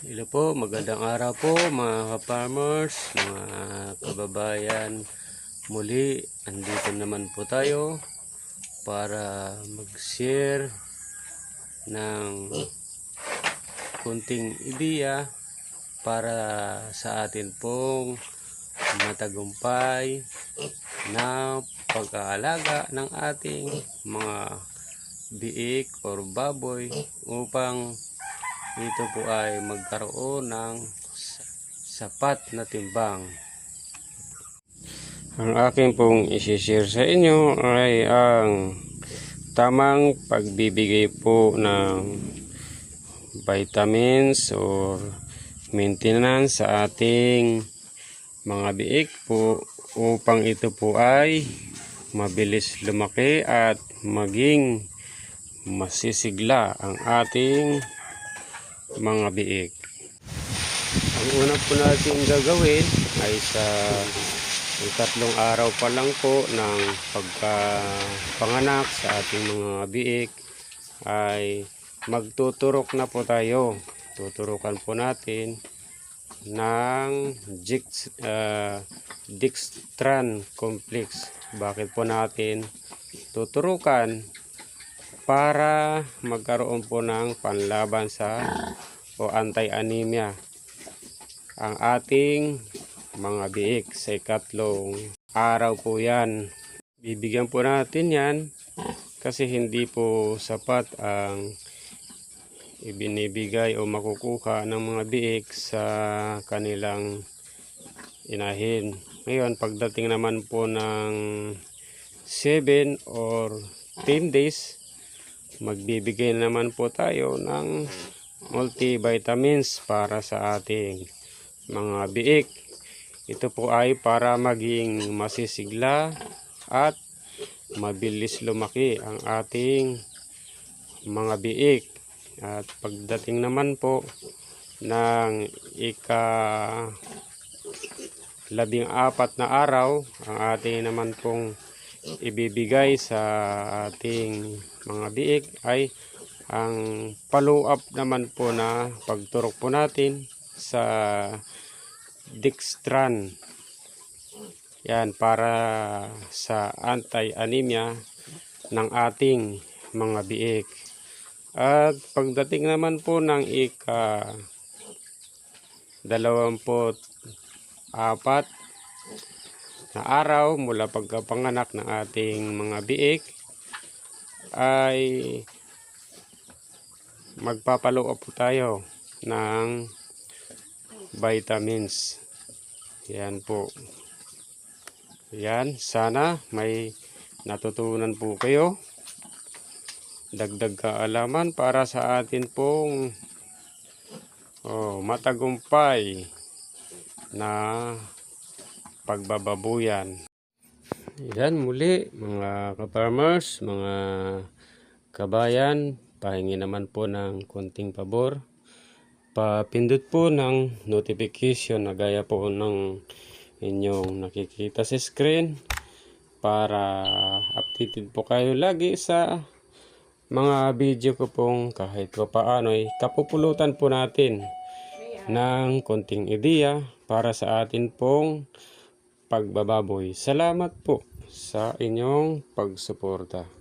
Hello po, magandang araw po mga farmers, mga kababayan. Muli, andito naman po tayo para mag-share ng kunting ideya para sa atin pong matagumpay na pag-aalaga ng ating mga biik or baboy upang ito po ay magkaroon ng sapat na timbang. Ang aking pong isi-share sa inyo ay ang tamang pagbibigay po ng vitamins or maintenance sa ating mga biik po upang ito po ay mabilis lumaki at maging masisigla ang ating mga biik. Ang una po natin gagawin ay sa 3 araw pa lang po ng pagkapanganak sa ating mga biik ay magtuturok na po tayo. Tuturukan po natin ng Dextran Complex. Bakit po natin tuturukan? Para magkaroon po ng panlaban sa o anti-anemia ang ating mga biik. Sa 3 araw po yan. Bibigyan po natin yan kasi hindi po sapat ang ibinibigay o makukuha ng mga biik sa kanilang inahin. Ngayon, pagdating naman po ng 7 or 10 days, magbibigay naman po tayo ng multivitamins para sa ating mga biik. Ito po ay para maging masisigla at mabilis lumaki ang ating mga biik. At pagdating naman po ng ika-14 na araw, ang ating naman pong ibibigay sa ating mga biik ay ang follow up naman po na pagturok po natin sa Dextran. Yan para sa anti-anemia ng ating mga biik. At pagdating naman po ng ika-24 na araw mula pagkapanganak ng ating mga biik ay magpapalo up po tayo ng vitamins. Yan po. Yan, sana may natutunan po kayo. Dagdag kaalaman para sa atin pong matagumpay na pagbababuyan. Yan muli mga ka-farmers, mga kabayan, pahingi naman po ng konting pabor. Papindot po ng notification na gaya po ng inyong nakikita sa screen para updated po kayo lagi sa mga video ko pong kahit pa paano ay kapupulutan po natin ng konting ideya para sa atin pong pagbababoy. Salamat po sa inyong pagsuporta.